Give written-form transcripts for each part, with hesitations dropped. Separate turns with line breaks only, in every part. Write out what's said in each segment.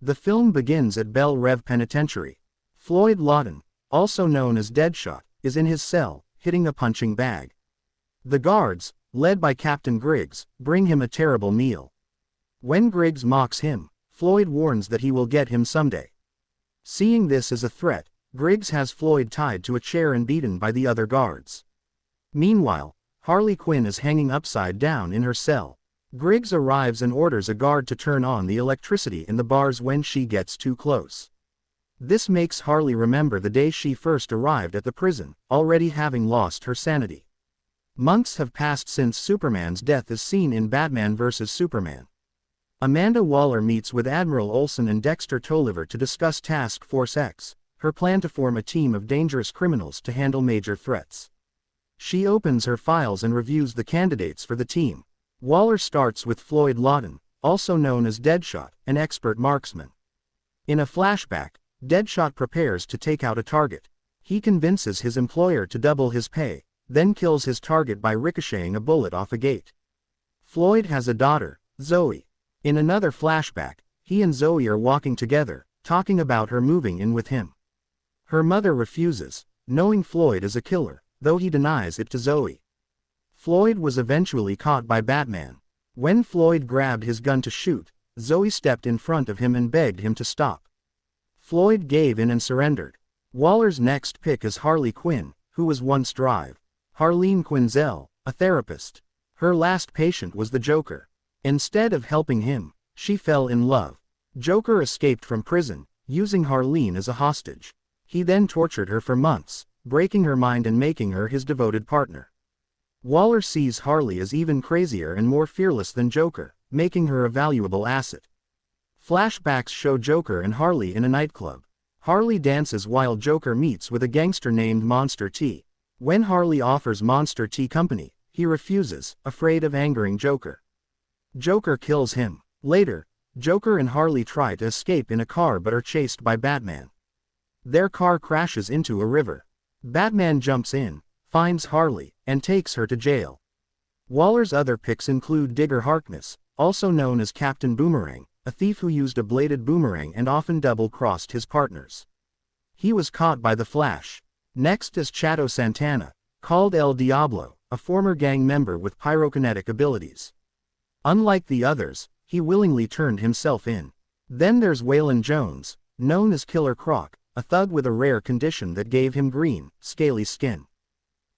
The film begins at Belle Reve Penitentiary. Floyd Lawton, also known as Deadshot, is in his cell, hitting a punching bag. The guards, led by Captain Griggs, bring him a terrible meal. When Griggs mocks him, Floyd warns that he will get him someday. Seeing this as a threat, Griggs has Floyd tied to a chair and beaten by the other guards. Meanwhile, Harley Quinn is hanging upside down in her cell. Griggs arrives and orders a guard to turn on the electricity in the bars when she gets too close. This makes Harley remember the day she first arrived at the prison, already having lost her sanity. Months have passed since Superman's death as seen in Batman vs. Superman. Amanda Waller meets with Admiral Olsen and Dexter Tolliver to discuss Task Force X, her plan to form a team of dangerous criminals to handle major threats. She opens her files and reviews the candidates for the team. Waller starts with Floyd Lawton, also known as Deadshot, an expert marksman. In a flashback, Deadshot prepares to take out a target. He convinces his employer to double his pay, then kills his target by ricocheting a bullet off a gate. Floyd has a daughter, Zoe. In another flashback, he and Zoe are walking together, talking about her moving in with him. Her mother refuses, knowing Floyd is a killer, though he denies it to Zoe. Floyd was eventually caught by Batman. When Floyd grabbed his gun to shoot, Zoe stepped in front of him and begged him to stop. Floyd gave in and surrendered. Waller's next pick is Harley Quinn, who was once Drive. Harleen Quinzel, a therapist. Her last patient was the Joker. Instead of helping him, she fell in love. Joker escaped from prison, using Harleen as a hostage. He then tortured her for months, breaking her mind and making her his devoted partner. Waller sees Harley as even crazier and more fearless than Joker, making her a valuable asset. Flashbacks show Joker and Harley in a nightclub. Harley dances while Joker meets with a gangster named Monster T. When Harley offers Monster T company, he refuses, afraid of angering Joker. Joker kills him. Later, Joker and Harley try to escape in a car but are chased by Batman. Their car crashes into a river. Batman jumps in, finds Harley, and takes her to jail. Waller's other picks include Digger Harkness, also known as Captain Boomerang, a thief who used a bladed boomerang and often double-crossed his partners. He was caught by the Flash. Next is Chato Santana, called El Diablo, a former gang member with pyrokinetic abilities. Unlike the others, he willingly turned himself in. Then there's Waylon Jones, known as Killer Croc, a thug with a rare condition that gave him green, scaly skin.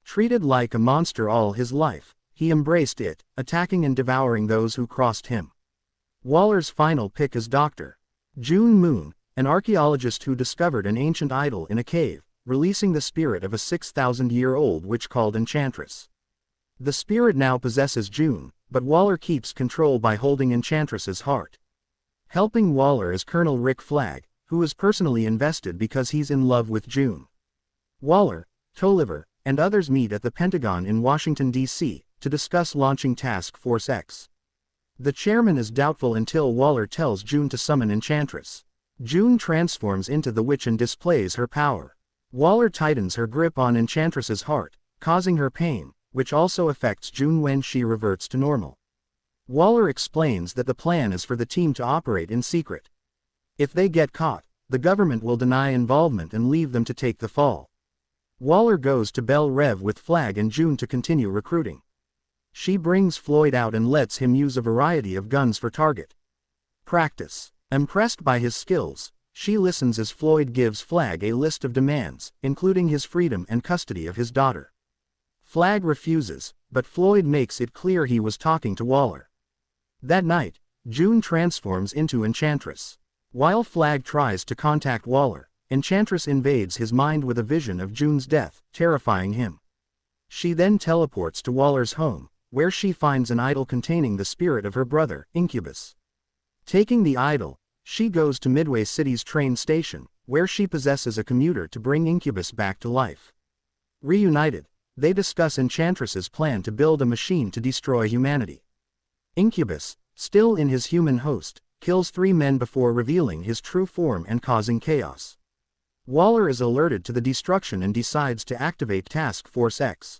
Treated like a monster all his life, he embraced it, attacking and devouring those who crossed him. Waller's final pick is Dr. June Moon, an archaeologist who discovered an ancient idol in a cave, releasing the spirit of a 6,000-year-old witch called Enchantress. The spirit now possesses June, but Waller keeps control by holding Enchantress's heart. Helping Waller is Colonel Rick Flag, who is personally invested because he's in love with June. Waller, Tolliver, and others meet at the Pentagon in Washington, D.C., to discuss launching Task Force X. The chairman is doubtful until Waller tells June to summon Enchantress. June transforms into the witch and displays her power. Waller tightens her grip on Enchantress's heart, causing her pain, which also affects June when she reverts to normal. Waller explains that the plan is for the team to operate in secret. If they get caught, the government will deny involvement and leave them to take the fall. Waller goes to Belle Reve with Flag and June to continue recruiting. She brings Floyd out and lets him use a variety of guns for target practice. Impressed by his skills, she listens as Floyd gives Flag a list of demands, including his freedom and custody of his daughter. Flag refuses, but Floyd makes it clear he was talking to Waller. That night, June transforms into Enchantress. While Flag tries to contact Waller, Enchantress invades his mind with a vision of June's death, terrifying him. She then teleports to Waller's home, where she finds an idol containing the spirit of her brother, Incubus. Taking the idol, she goes to Midway City's train station, where she possesses a commuter to bring Incubus back to life. Reunited, they discuss Enchantress's plan to build a machine to destroy humanity. Incubus, still in his human host, kills 3 men before revealing his true form and causing chaos. Waller is alerted to the destruction and decides to activate Task Force X.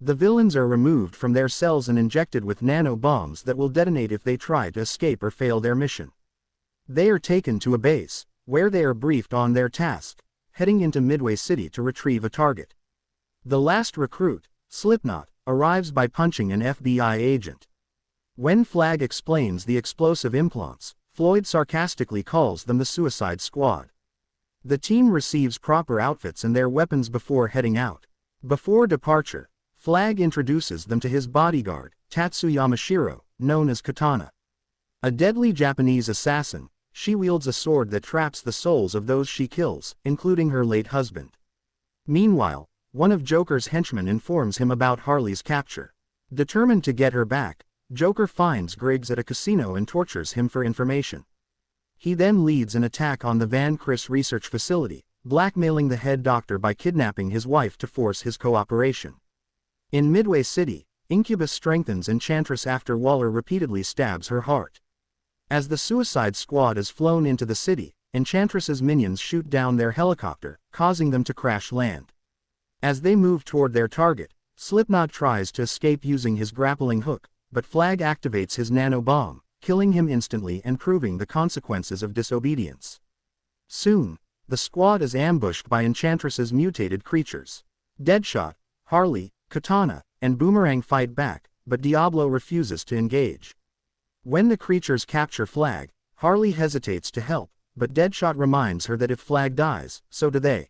The villains are removed from their cells and injected with nano bombs that will detonate if they try to escape or fail their mission. They are taken to a base, where they are briefed on their task, heading into Midway City to retrieve a target. The last recruit, Slipknot, arrives by punching an FBI agent. When Flag explains the explosive implants, Floyd sarcastically calls them the Suicide Squad. The team receives proper outfits and their weapons before heading out. Before departure, Flag introduces them to his bodyguard, Tatsuya Shiro, known as Katana. A deadly Japanese assassin, she wields a sword that traps the souls of those she kills, including her late husband. Meanwhile, one of Joker's henchmen informs him about Harley's capture. Determined to get her back, Joker finds Griggs at a casino and tortures him for information. He then leads an attack on the Van Chris research facility, blackmailing the head doctor by kidnapping his wife to force his cooperation. In Midway City, Incubus strengthens Enchantress after Waller repeatedly stabs her heart. As the Suicide Squad is flown into the city, Enchantress's minions shoot down their helicopter, causing them to crash land. As they move toward their target, Slipknot tries to escape using his grappling hook, but Flag activates his nano bomb, killing him instantly and proving the consequences of disobedience. Soon, the squad is ambushed by Enchantress's mutated creatures. Deadshot, Harley, Katana, and Boomerang fight back, but Diablo refuses to engage. When the creatures capture Flag, Harley hesitates to help, but Deadshot reminds her that if Flag dies, so do they.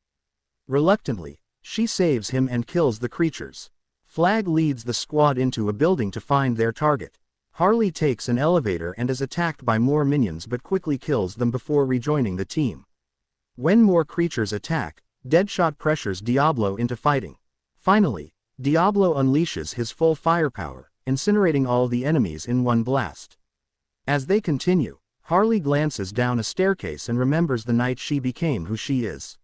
Reluctantly, she saves him and kills the creatures. Flag leads the squad into a building to find their target. Harley takes an elevator and is attacked by more minions but quickly kills them before rejoining the team. When more creatures attack, Deadshot pressures Diablo into fighting. Finally, Diablo unleashes his full firepower, incinerating all the enemies in one blast. As they continue, Harley glances down a staircase and remembers the night she became who she is.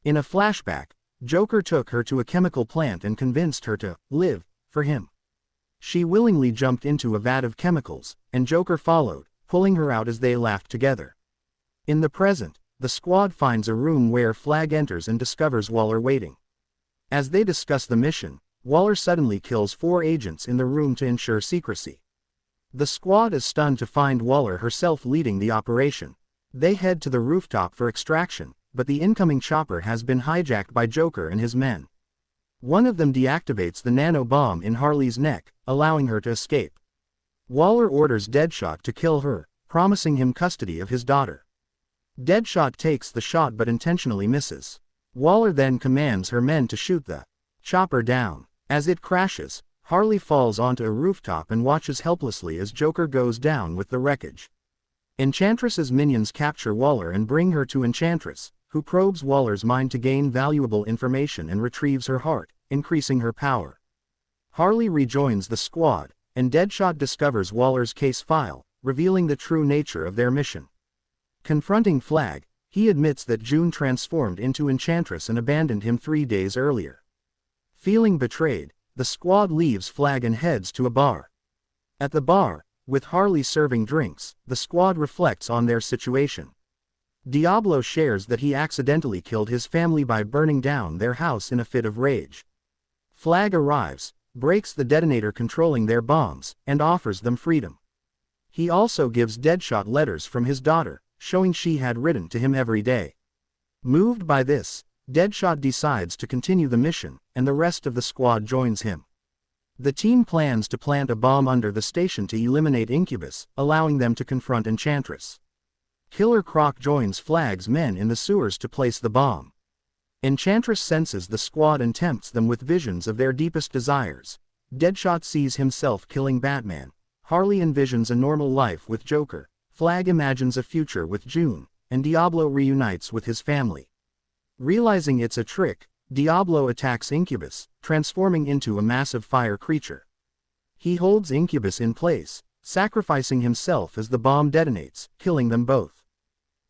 In a flashback, Joker took her to a chemical plant and convinced her to live for him. She willingly jumped into a vat of chemicals, and Joker followed, pulling her out as they laughed together. In the present, the squad finds a room where Flag enters and discovers Waller waiting. As they discuss the mission, Waller suddenly kills 4 agents in the room to ensure secrecy. The squad is stunned to find Waller herself leading the operation. They head to the rooftop for extraction, but the incoming chopper has been hijacked by Joker and his men. One of them deactivates the nano bomb in Harley's neck, allowing her to escape. Waller orders Deadshot to kill her, promising him custody of his daughter. Deadshot takes the shot but intentionally misses. Waller then commands her men to shoot the chopper down. As it crashes, Harley falls onto a rooftop and watches helplessly as Joker goes down with the wreckage. Enchantress's minions capture Waller and bring her to Enchantress, who probes Waller's mind to gain valuable information and retrieves her heart, increasing her power. Harley rejoins the squad, and Deadshot discovers Waller's case file, revealing the true nature of their mission. Confronting Flag, he admits that June transformed into Enchantress and abandoned him 3 days earlier. Feeling betrayed, the squad leaves Flag and heads to a bar. At the bar, with Harley serving drinks, the squad reflects on their situation. Diablo shares that he accidentally killed his family by burning down their house in a fit of rage. Flag arrives, breaks the detonator controlling their bombs, and offers them freedom. He also gives Deadshot letters from his daughter, showing she had written to him every day. Moved by this, Deadshot decides to continue the mission, and the rest of the squad joins him. The team plans to plant a bomb under the station to eliminate Incubus, allowing them to confront Enchantress. Killer Croc joins Flag's men in the sewers to place the bomb. Enchantress senses the squad and tempts them with visions of their deepest desires. Deadshot sees himself killing Batman. Harley envisions a normal life with Joker. Flag imagines a future with June, and Diablo reunites with his family. Realizing it's a trick, Diablo attacks Incubus, transforming into a massive fire creature. He holds Incubus in place, sacrificing himself as the bomb detonates, killing them both.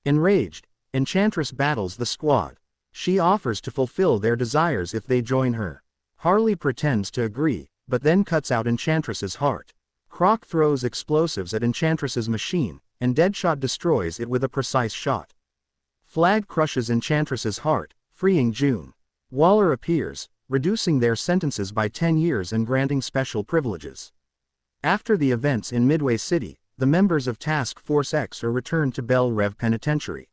Enraged, Enchantress battles the squad. She offers to fulfill their desires if they join her. Harley pretends to agree, but then cuts out Enchantress's heart. Croc throws explosives at Enchantress's machine, and Deadshot destroys it with a precise shot. Flag crushes Enchantress's heart, freeing June. Waller appears, reducing their sentences by 10 years and granting special privileges. After the events in Midway City, the members of Task Force X are returned to Belle Reve Penitentiary.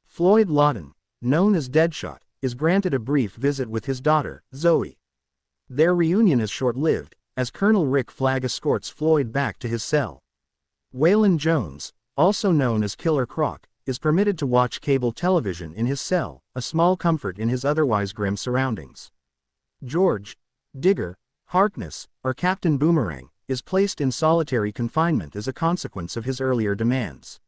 Floyd Lawton, known as Deadshot, is granted a brief visit with his daughter, Zoe. Their reunion is short-lived, as Colonel Rick Flagg escorts Floyd back to his cell. Waylon Jones, also known as Killer Croc, is permitted to watch cable television in his cell, a small comfort in his otherwise grim surroundings. George, Digger, Harkness, or Captain Boomerang, is placed in solitary confinement as a consequence of his earlier demands.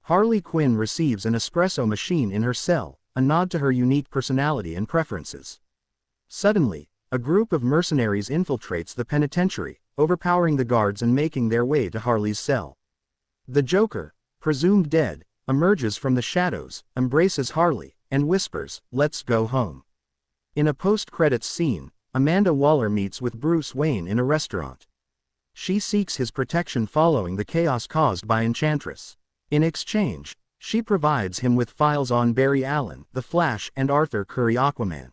Harley Quinn receives an espresso machine in her cell, a nod to her unique personality and preferences. Suddenly, a group of mercenaries infiltrates the penitentiary, overpowering the guards and making their way to Harley's cell. The Joker, presumed dead, emerges from the shadows, embraces Harley, and whispers, "Let's go home." In a post-credits scene, Amanda Waller meets with Bruce Wayne in a restaurant. She seeks his protection following the chaos caused by Enchantress. In exchange, she provides him with files on Barry Allen, The Flash, and Arthur Curry Aquaman.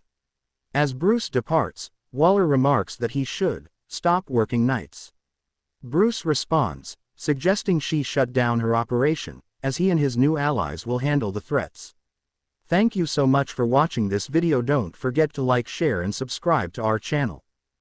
As Bruce departs, Waller remarks that he should stop working nights. Bruce responds, suggesting she shut down her operation, as he and his new allies will handle the threats. Thank you so much for watching this video. Don't forget to like, share and subscribe to our channel.